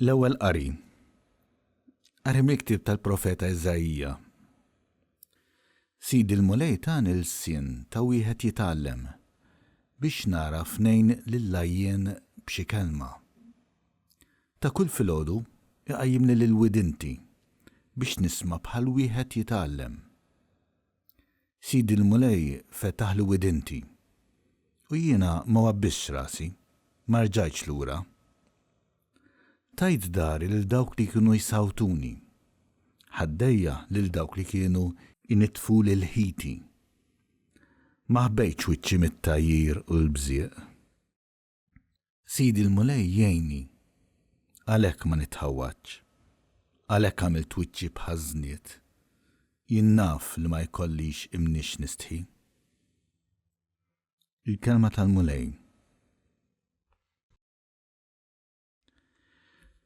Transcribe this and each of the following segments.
L-ewwel qari. Qari miktib tal-Profeta Eżajija. Sidi l-mulej tani l-sien ta' wieħed jitgħallem biex nara f'nejn lil-lajjien b'xi kelma. Ta' kull filgħodu iqajjimni lil-widinti biex nisma' bħal wieħed jitgħallem. Sidi l-mulej fetaħ li widinti u jiena ma wabbisx rasi, ma rġajtx lura. Tajt dari lil dawk li kienu jsawtuni, ħaddejja lil dawk li kienu initfu lil ħiti. Ma ħbejtx wiċċi mit-tajjir u l-bżieq. Sidi l-mulej jgħinni, għalhekk ma nitħawwadx, għalhekk għamilt wiċċi b'ħażniet, jien naf li ma jkollix imnix nistħi. Il-kelma tal-mulej.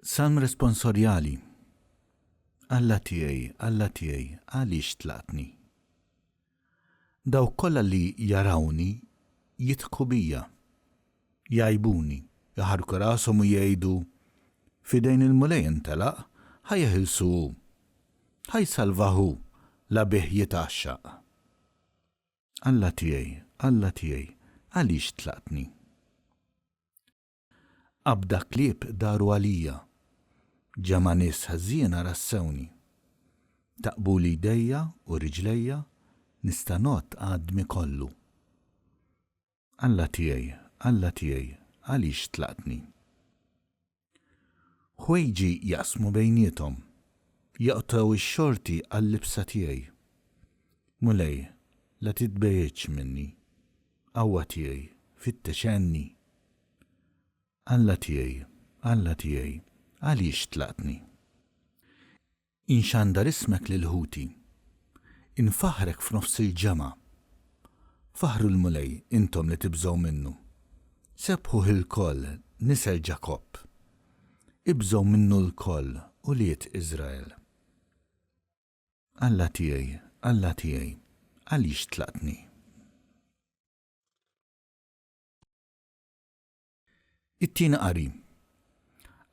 Salm responsorjali. Alla tiegħi, għaliex tlaqtni. Dawk kollha li jarawni jitħku bija, jgħajbuni, jaħarku rashom u jgħidu fidejn il-mulej intelaq, ħajjeħilsu hu, ħajsalvaħu la bih jitaxxaq. Alla tiegħi, għaliex tlaqtni. Abda klieb daru għalija, ġama nies ħażiena rassewni. Taqbuli jdejja u riġlejja, nista' nott għadmi kollu. Alla tiegħi, għaliex tlaqtni. Ħwejġi jaqsmu bejniethom, jaqtaw ix-xorti għall-libsa tiegħi. Mulej, la titbejjeġ minni, qawwa tiegħi, fittex-għenni. Alla tiegħi, għaliex tlaqtni. Inxandar ismek lil ħuti, infaħrek f'nofs il-ġama. Faħru l-mulej intom li tibżgħu minnu. Sebħuh il-koll nisel Ġakob. Ibżgħu minnu l-koll u liet Iżrael. Alla tiegħi, għaliex tlaqtni. It-tieni qari.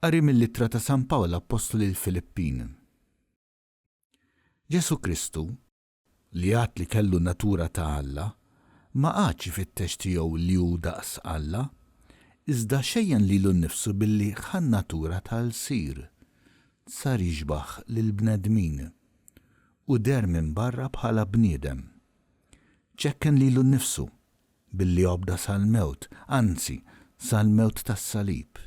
Qari mill-ittra ta' San Pawla Apostoli l-Filippin. Ġesu Kristu, li għad li kellu natura ta' Alla, ma għadx ifittex tiegħu li hu daqs Alla, iżda xejjen lilu nnifsu billi ħan natura tal-sir, sar jiġbaħ lill-bnedmin u der minn barra bħala bniedem. ċekken lilu nnifsu billi obda sal-mewt, anzi sal-mewt tas-salib.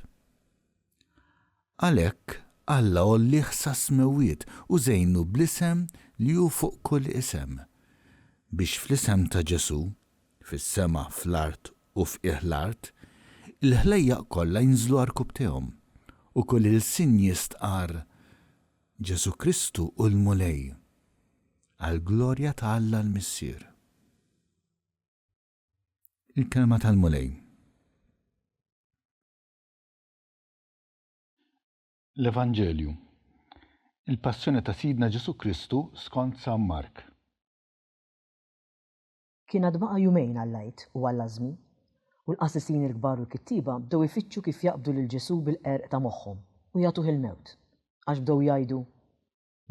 Għalhekk Alla ollih sa smewiet u żejnu bl-isem li hu fuq kull isem, biex fl-isem ta' Ġesu, fis-sema, fl-art u f'qiegħ l-art, il-ħlejjaq kollha jinżlu għarkub tiegħhom u kull il-sin jistqar Ġesu Kristu u l-mulej għall-glorja ta' Alla l-Missier. Il-kelma tal-mulej. L-Evanġelju. Il-passjoni ta' Sidna Ġesu Kristu skont San Mark. Kien għadbaqa' jumejn għall-Għid u għall-għażmi u l-qassisin il-kbar u l-kittiba bdew ifittxu kif jaqbdu lil Ġesu bil-qerq ta' moħħhom u jagħtuh il-mewt. Għax bdew jgħidu: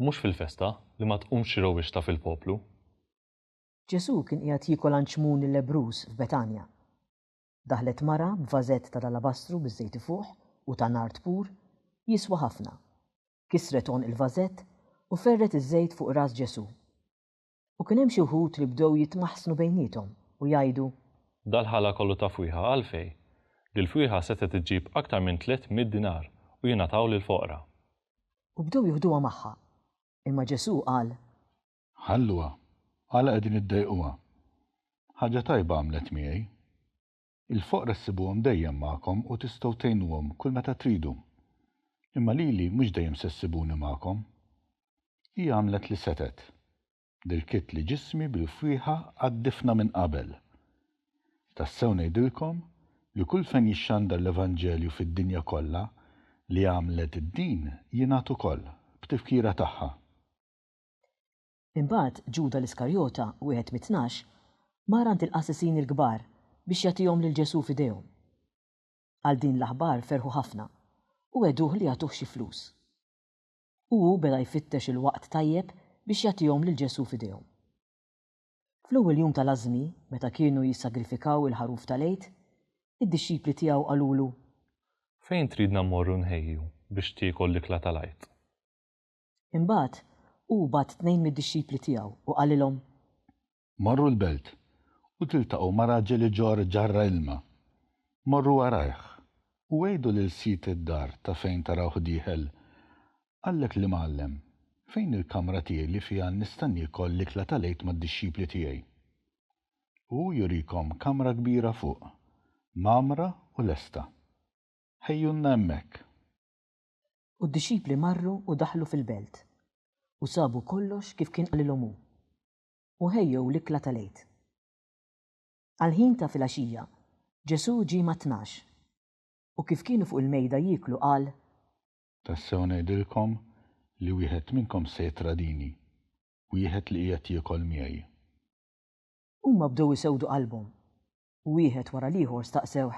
Mhux fil-festa li ma tqumx xirowix ta' fil-poplu. Ġesu kien qiegħed jiekol anċmun il-lebrus f'Betanja. Daħlet mara b'vażett ta' alabastru biż-żejt fuq u ta' nard pur jiswa ħafna. Kisret on il-vażett u ferret iż-żejt fuq ras Ġesu. U kien hemm xi wħud li bdew jitmaħsnu bejniethom u jgħidu: Dal-ħala kollu ta' fwieħa għalfej. Dil-fwieħa setet iġġib aktar minn 300 dinar u jingħataw lill-foqra. U bdew jieħduha magħha. Imma Ġesu qal: Ħalluha, għala qegħdin iddejquha. Ħaġa tajba għamlet miegħi. Il-foqra ssibuhom dejjem magħkom u tistgħu tgħinuhom kull meta tridu. Imma lili mhux dejjem se ssibuni magħkom. Hija għamlet li setet. Dirkit li ġismi bil-fwieħa għaddifna minn qabel. Tassew ngħidilkom li kull fejn jixxandar l-Evanġelju fid-dinja kollha li għamlet id-din jingħat ukoll b'tifkira tagħha. Imbagħad Ġuda l-Iskarjota, wieħed mit-tnax, mar għand il-qassisin il-kbar biex jagħtihom lil Ġesu f'idejhom. Għal din l-aħbar ferħu ħafna u għeduh li jagħtuh xi flus. U beda jfittex il-waqt tajjeb biex jagħtihom lil Ġesu f'idejhom. Fl-ewwel jum tal-għażmi, meta kienu jissagrifikaw il-ħaruf tal-għid, id-dixxipli tiegħu qalulu: Fejn tridna mmorru nħejju biex tiekol l-ikla tal-għid? Imbagħad hu bagħat tnejn mid-dixxipli tiegħu u qalilhom: Morru l-belt u tiltaqgħu ma' raġel ġor ġarra ilma. Morru warajh u għejdu lil sit id-dar ta' fejn tarawh dieħel. Għallek li mgħallem, fejn il-kamra tiegħi li fiha nista' niekol l-ikla tal-għid mad-dixxipli tiegħi. U jurikom kamra kbira fuq, mamra u lesta. Ħejjunna hemmhekk. U d-dixxipli marru u daħlu fil-belt u sabu kollox kif kien qalilhom hu. U ħejjew l-ikla tal-għid. Għal-ħin ta' filgħaxija, Ġesu ġie ma' 12 u kif kienu fuq il-mejda jieklu qal: Tassew ngħidilkom li wieħed minnkom se jitradini, wieħed li qiegħed jiekol miegħi. Huma bdew isewdu qalbhom u wieħed wara l-ieħor staqsewh.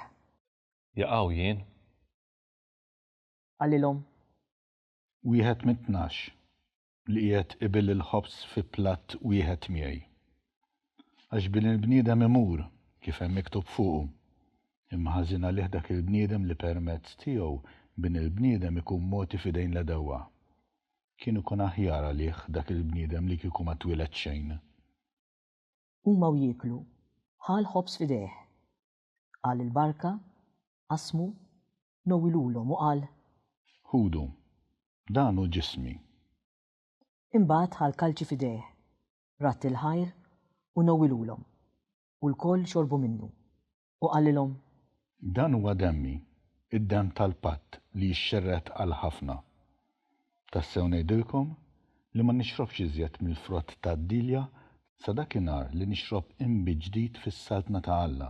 Jaqgħu jien? Qalilhom: Wieħed mit-12 li qiegħed ibil il-ħobs fi platt wieħed miegħi. Għax bin il-bniedem imur kif hemm miktub fuqu, imma ħażin għalih dak il-bniedem li permezz tiegħu bin il-bniedem ikun moti f'idejn l-edewwa. Kien ikun aħjar għalih dak il-bniedem li kieku ma twieled xejn. Huma jieklu, ħal ħobs f'idejh. Qal il-barka, qasmu, nowilulhom u qal: Ħudu, dan hu ġismi. Imbagħad ħal kalċi f'idejh, ratt il-ħajr u nowilulhom, u l-koll xorbu minnu. U qalilhom: Dan huwa demmi, id-dem tal-patt li jixxerret għal ħafna. Tassew ngħidilkom li ma nixrobx iżjed mill-frott tad-dilja sa dakinhar li nixrob imbi ġdid fis-saltna ta' Alla.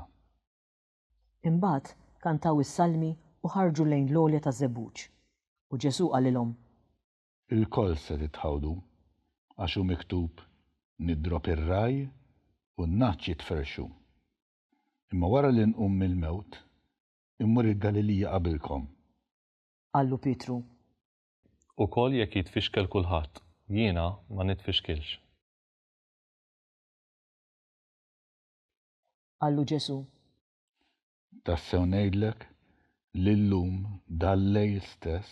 Imbagħad kantaw is-salmi u ħarġu lejn l-għolja ta' żebbuġ. U Ġesu qalilhom: Il-koll se titħawdu għax hu miktub nidrob ir-raj u n-naċċ jitferxu. Imma wara li nqum mill-mewt, immur il-Galilija qabilkom. Qallu Pietru: Ukoll jekk jitfixkel kulħadd, jiena ma nitfixkelx. Qallu Ġesu: Tassew ngħidlek li llum dal-lejl stess,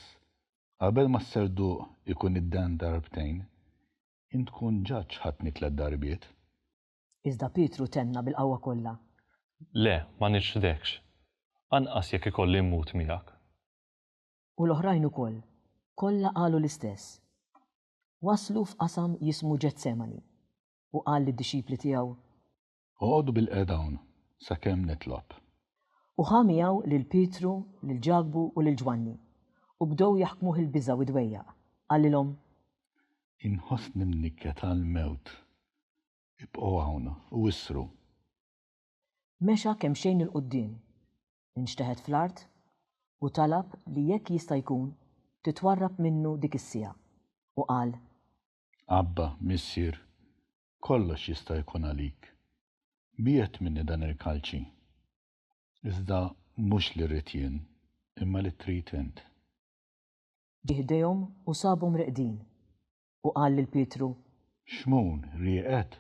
qabel ma s-serduq ikun id-dan darbtejn, int tkun ġaġġ ħadni 3 darbiet. Iżda Pietru tenna bil-qawwa kollha: Le, ma nixxdekx. Anqas jekk ikolli mmut miegħek. U l-oħrajn ukoll kollha qalu l-istess. Waslu f'qasam jismu Ġetsemani u qal lid-dixxipli tiegħu: Oqgħodu bil-qedawn sakemm nitlob. U ħamijaw lil Pietru, lil Ġakbu u lil Ġwanni u bdew jaħkmuh il-biża' u dwejjaq. Qalilhom: Inħossni mnikkja tal-mewt. Ibqgħu hawn u issru. Mexa kemm xejn il-qudiem, inxteħed fl-art u talab li jekk jista' jkun titwarrab minnu dik is-siegħa u qal: Abba, missier, kollox jista' jkun għalik. Biet minni dan il-kalċi. Iżda mhux li rrid jien, imma li trid int. Ġieħdejhom u sabhom reqdin u qal lil Pietru: Xmun, rieqed,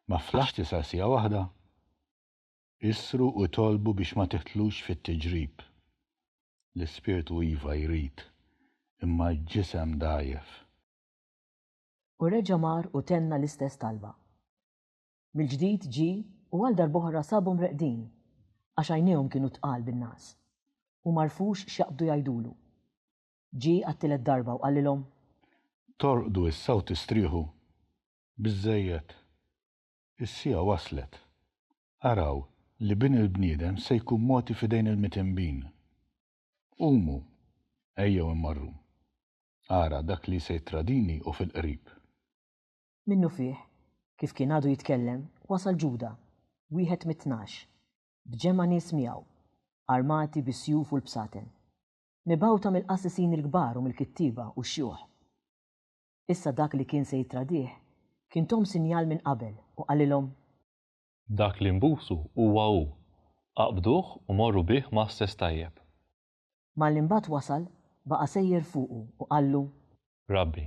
ma flaħti sa siegħa waħda. Issru u tolbu biex ma tiħtlux fit-tiġrib. L-ispirtu iva jrid, imma ġisem dajjef. U reġa' mar u tenna l-istess talba. Mill-ġdid ġi u għal darb'oħra sabhom reqdin għax għajnejhom kienu tqal bin-nas u marfux x'jaqbdu jgħidulu. Ġi għat-tielet darba u qalilhom: Torqdu issa u tistrieħu. Biżżejjed. Is-siegħa waslet. Araw li bin il-bniedem se jkun moti f'idejn il-mitimbin. Qumu, ejjew immorru. Ara dak li se jtradini u fil-qrib. Minnu fih, kif kien għadu jitkellem, wasal Ġuda, wieħed mit-12, b'ġemma nies miegħu, armati bis-sjuf u l-bsaten, mibgħuta mill-qassisin il-kbar u mill-kittiba u x-xjuħ. Issa dak li kien se jitradih kien tom sinjal minn qabel u qalilhom: Dak li mbusu huwa hu. Aqbduh u morru bih ma' stess tajjeb. Mal-imbagħad wasal baqa sejjer fuqu u qallu Rabbi.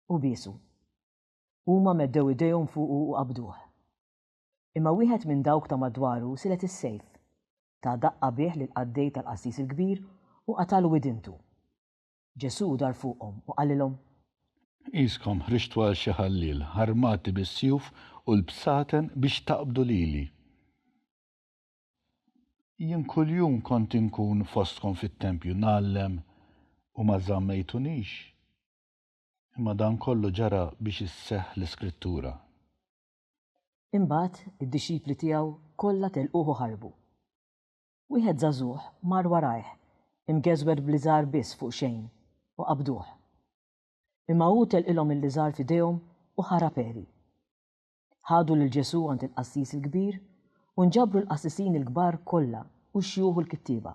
u biesu. Huma meddew idejhom fuqu u qabduh. Imma wieħed minn dawk ta' madwaru silet is-sejf ta' daqqa bih lil qaddej tal-qassis il-kbir u qatalu widintu. Ġesù dar fuqhom u qalilhom Iskom ħriġtu għal xi ħallil, ħarmati bis-sjuf u l-bsaten biex taqbdu lili. Jien kuljum kont inkun fostkom fit-tempju nagħllem u ma żammejtunix. Imma dan kollu ġara biex isseħħ l-Iskrittura. Imbagħad id-dixxipli tiegħu kollha telquh u ħarbu. Wieħed żagħżugħ mar warajh, imgeżwer bl-iżgħar biss fuq xejn u qabduh. Imma hu telqilhom il-liżgħar f'idejhom u ħaraperi. Ħadu lil Ġesù għand il-qassis il-kbir u nġabru l-qassisin il-kbar kollha u x-xjūħ u l-kittieba.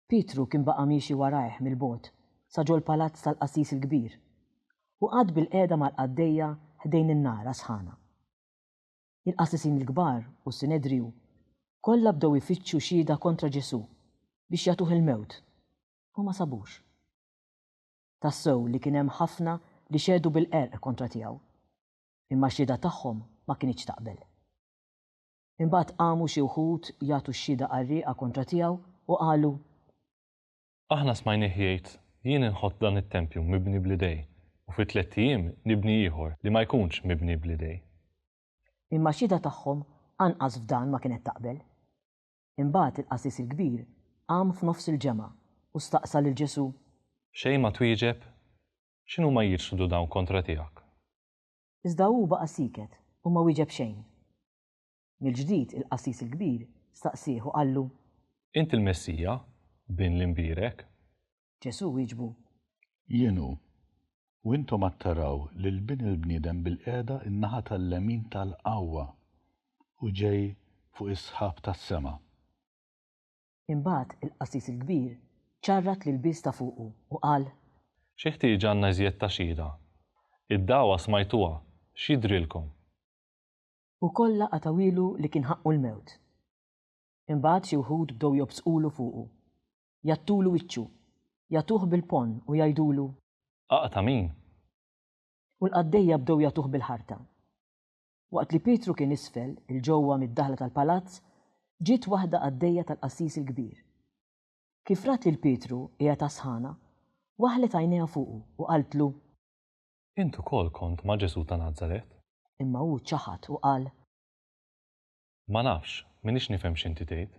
Pietru kien baqa' miexi warajh mill-bogħod sa ġol palazz tal-qassis il-kbir u qgħad bil-qiegħda mal-qaddejja ħdejn in-nara sħana. Il-qassisin il-kbar u s-Sinedriju kollha bdew ifittxu xhieda kontra Ġesù biex jagħtuh il-mewt u ma sabux. Tassew li kien hemm ħafna li xedu bil-qerq kontra tiegħu, imma x-xhieda tagħhom ma kinitx taqbel. Imbagħad qamu xi wħud jagħtu x-xhieda qarrieqa kontra tiegħu u qalu Aħna smajnieh jgħid jien inħodd dan it-tempju mibni bl-idej u fi 3 ijiem nibni ieħor li ma jkunx mibni bl-idej. Imma x-xhieda tagħhom anqas f'dan ma kienet taqbel. Imbagħad il-qassis il-kbir qam f'nofs il-ġemgħa u staqsa lil Ġesù Xejn ma twieġeb, x'inhu ma jirsudu dawn kontra tiegħek? Iżda hu baqa' siket u ma wieġeb xejn. Mill-ġdid il-qassis il-kbir staqsih u qallu Inti l-Messija, bin l-imbirek? Ġesù wieġbu Jienu, u intom attaraw li l-bin il-bniedem bil-qiegħda in-naħa tal-lemin tal-qawwa u ġej fuq is-sħab tas-sema. Imbagħad il-qassis il-kbir ċarrat lil biss ta' fuqu u qal Xi ħtieġ għandna iżjed ta' xhieda? Id-dawwa smajtuha, x'jidrilkom? u kollha qatawilu li kien ħaqqu l-mewt. Imbagħad xi wħud bdew jobsqulu fuqu, jattulu wiċċu, jagħtuh bil-ponn u jgħidulu Aqta' min? u l-qaddejja bdew jagħtuh bil-ħarta. Waqt li Pietru kien isfel il-ġewwa mid-daħla tal-palazz, ġiet waħda qaddejja tal-qassis il-kbir. Kif rat lil Pietru qiegħed sħana, waħlet għajnejha fuqu u qaltlu Intu kol kont ma' Ġesù ta' Nażaret? imma hu ċaħat u qal Ma nafx, minix nifhem x'inti tgħid.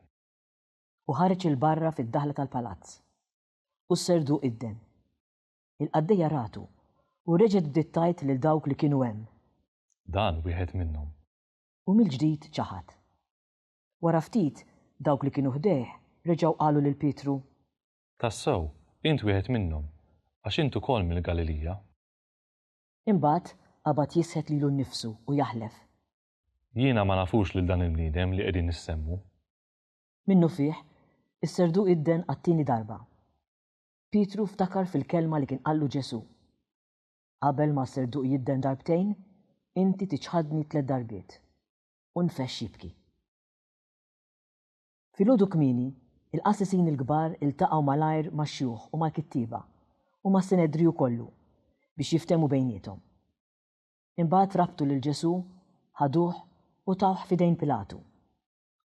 u ħareġ il-barra fid-daħla tal-palazz. U s-serdu idden. Il-qaddejja ratu u reġgħet bdiet tgħid lil dawk li kienu hemm. Dan wieħed minnhom. U mill-ġdid ċaħat. Wara ftit dawk li kienu ħdejh reġgħu qalu lil Pietru Tassew, int wieħed minnhom, għax intu kol mill-Galilija. Imbagħad qabad jisħet lilu nnifsu u jaħlef. Jiena ma nafux lil dan il-bniedem li qegħdin nissemmu. Minnu fih, is-serdu idden għat-tieni darba. Pietru ftakar fil-kelma li kien qallu Ġesù. Qabel ma s-serdu jidden darbtejn, inti tiċħadni 3 darbiet. U nfexx jibki. Filgħodu kmieni, il-qassisin il-kbar iltaqgħu malajr max-xjuħ u mal-kittieba u mas-Sinedriju kollu biex jiftehmu bejniethom. Imbagħad rabtu lil Ġesù, ħaduh u tawh f'idejn Pilatu.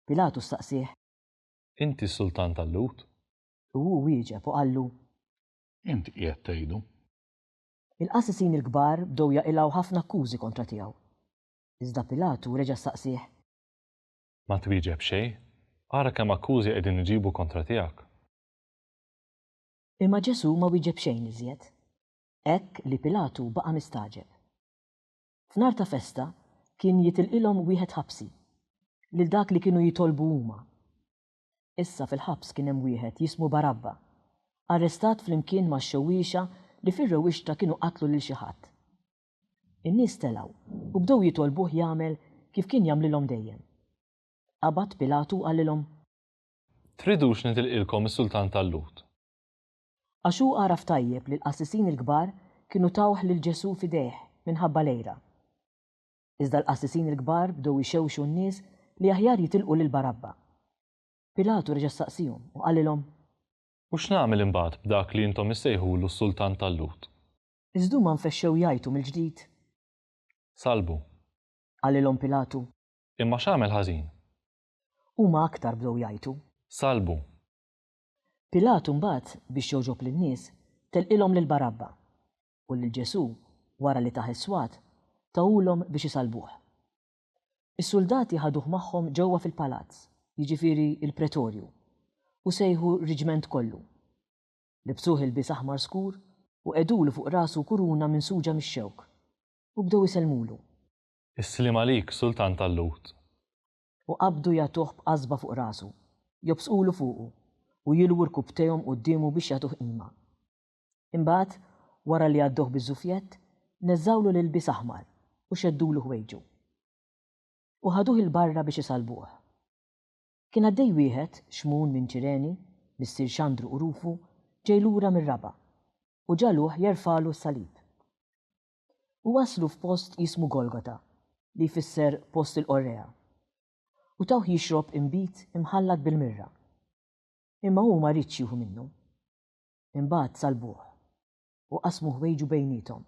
Pilatu staqsih Inti s-Sultan tal-Lut? u hu wieġeb u qallu Inti qiegħed tgħidu. il-qassisin il-kbar bdew jaqilgħu ħafna akkużi kontra tiegħu. Iżda Pilatu reġa' staqsih Ma twieġeb xejn? Ara kemm akkużi qegħdin iġibu kontra tiegħek. imma Ġesù ma wieġeb xejn iżjed. Hekk li Pilatu baqa' mistaġeb. F'nar ta' festa kien jitilqilhom wieħed ħabsi lil dak li kienu jitolbu huma. Issa fil-ħabs kien hemm wieħed jismu Barabba, arrestat flimkien max-xewwiexa li fir-rewwixta kienu qatlu lil xi ħadd. In-nies telgħu u bdew jitolbuh jagħmel kif kien jagħmlilhom dejjem. Qabad Pilatu qalilhom Tridux nitilqilkom is-Sultan tal-Lut. għax hu għaraf tajjeb li l-qassisin il-kbar kienu tawh lil Ġesù f'idejh minħabba lejra. Iżda l-qassisin il-kbar bdew ixewxu n-nies li aħjar jitilqu lil Barabba. Pilatu reġa' staqsihom u qalilhom U x'nagħmel imbagħad b'dak li intom issejħulu s-Sultan tal-Lut? Iżdu ma nfexxew jajtu mill-ġdid. Salbu. Għalilhom Pilatu. Imma x'għamel ħażin? Huma aktar bdew jajtu. Salbu. Pilatu mbagħad biex joġob lin-nies telqilhom lil Barabba u lil Ġesu wara li taħ is-swat tawulhom biex isalbuh. Is-soldati ħaduh magħhom ġewwa fil-palazz, jiġifieri il-Pretorju, u sejħu riġment kollu. Libsuh il-bis aħmar skur u qedulu fuq rasu kuruna minn suġa mix-xewk u bdew iselmulu. Islim għalik, Sultan tal-Lut. U qabdu jagħtuh b'qasba fuq rasu, jobsqulu fuqu u jilwu rkubtejhom qudiemu biex jagħtuh qima. Imbagħad wara li għadduh biż-żufjett neżżawlu l-ilbies aħmar u xeddulu ħwejġu. U ħaduh il-barra biex isalbuh. Kien għaddej wieħed xmun minn Ċireni, missier Xandru u Rufu, ġej lura mir-Raba u ġaluh jerfalu s-salib. U waslu f'post jismu Golgota li jfisser post il-qorrea. U tawh jixrob imbit imħallat bil-mirra. Imma hu ma ridx jieħu minnu. Imbagħad salbuh u qasmu ħwejġu bejniethom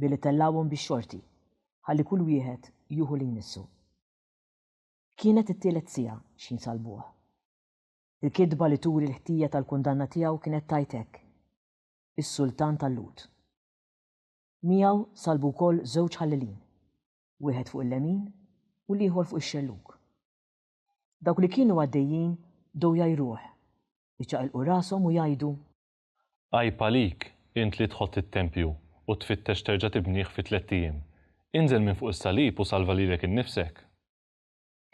billi tellawhom bix-xorti ħalli kull wieħed jieħu li jmissu. Kienet it-tielet siegħa x'jinsalbuh. Il-kidba li turi l-ħtija tal-kundanna tiegħu kienet tajt hekk: is-Sultan tal-Lut. Miegħu salbu wkoll żewġ ħallelin, wieħed fuq il-lemin u l-ieħor fuq ix-xelluk. Dawk li kienu għaddejjin dew jajruh, iċċaqilqu rashom u jgħidu: Għajb għalik int li tħodd it-tempju u tfittex terġa' tibnih fi 3 ijiem. Inżel minn fuq is-salib u salva lilek innifsek.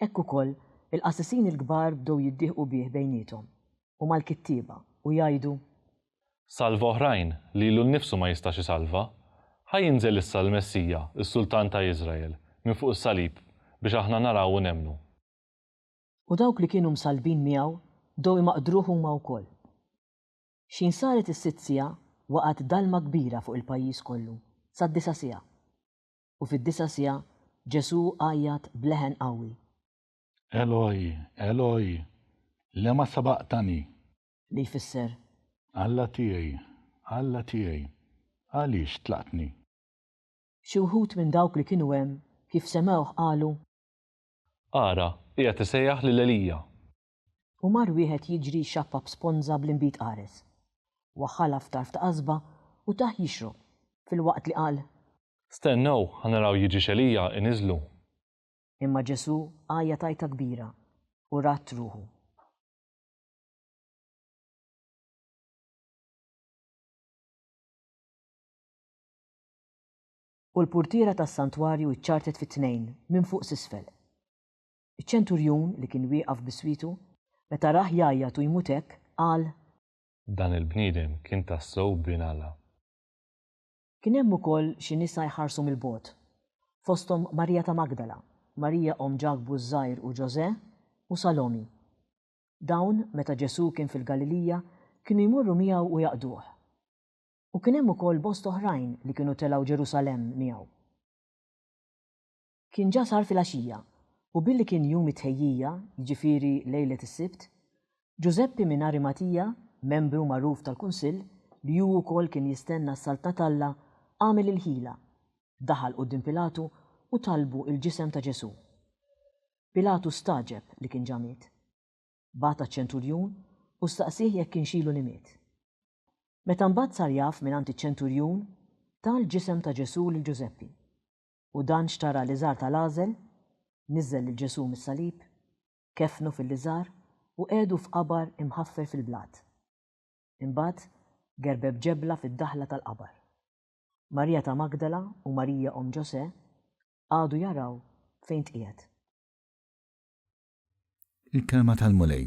Hekk ukoll il-qassisin il-kbar bdew jiddieħqu bih bejniethom u mal-kittieba u jgħidu: Salva oħrajn li lilu nnifsu ma jistax isalva, ħajinżel issa l-Messija, is-Sultan ta' Iżrael, minn fuq is-salib biex aħna naraw u nemmnu. U dawk li kienu msalbin miegħu bdew imaqdruh huma wkoll. X'in saret is-sitt siegħa waqgħet dalma kbira fuq il-pajjiż kollu sad-9 siegħa. U fid-9 siegħa Ġesu għajjat bleħen qawwi: Eloi, Eloi, lema sabaqtani. Li jfisser: Alla tiegħi, għaliex tlaqtni. Xi wħud minn dawk li kienu hemm kif semgħuh qalu: Ara, qiegħed isejjaħ lil Elija. U mar wieħed jiġri xappa b'sponża bl-inbit qares. Waħħalha f'tarf ta' qasba u taħ jixrob filwaqt li qal: Stennew ħanaraw jiġi x'Elija iniżlu. Imma Ġesu għajja tajta kbira u rat ruħu. U l-purtiera tas-santwarju iċċartet fit-tnejn minn fuq s'isfel. Iċ-ċenturjun li kien wieqaf biswitu meta raħ jgħajjat u jmut hekk qal: Dan il-bniedem kien tassew binala. Kien hemm ukoll xi nisa jħarsu mill-bogħod, fosthom Marija ta' Magdala, Marija om Ġakbu żgħir u Ġosè u Salomi. Dawn meta Ġesu kien fil-Galilija kienu jmorru miegħu u jaqduh. U kien hemm ukoll bost oħrajn li kienu telgħu Ġerusalemm miegħu. Kien ġa sar fil-għaxija u billi kien jum it-tħejjija, jiġifieri lejlet is-Sibt, Ġuseppi minn Arimatija, membru magħruf tal-Kunsill, li hu wkoll kien jistenna s-Salt Alla, għamel il-ħila, daħal quddiem Pilatu u talbu il-ġisem ta' Ġesu. Pilatu staġeb li kien ġa miet. Bata ċ-ċenturjun u staqsih jekk kien xielu li miet. Meta mbagħad sar jaf mingħand iċ-ċenturjun, tal ġisem ta' Ġesu lil Ġuseppi. U dan xtara l-iżgħar tal-għażel, niżżel lil Ġesu mis-salib, kefnu fil-iżgħar u qiegħdu f'qabar imħaffer fil-blat. Imbagħad gerbeb ġebla fid-daħla tal-qabar. Marija ta' Magdala u Marija om Ġosè għadu jaraw fejn tqiegħed. Il-kelma tal-mulej.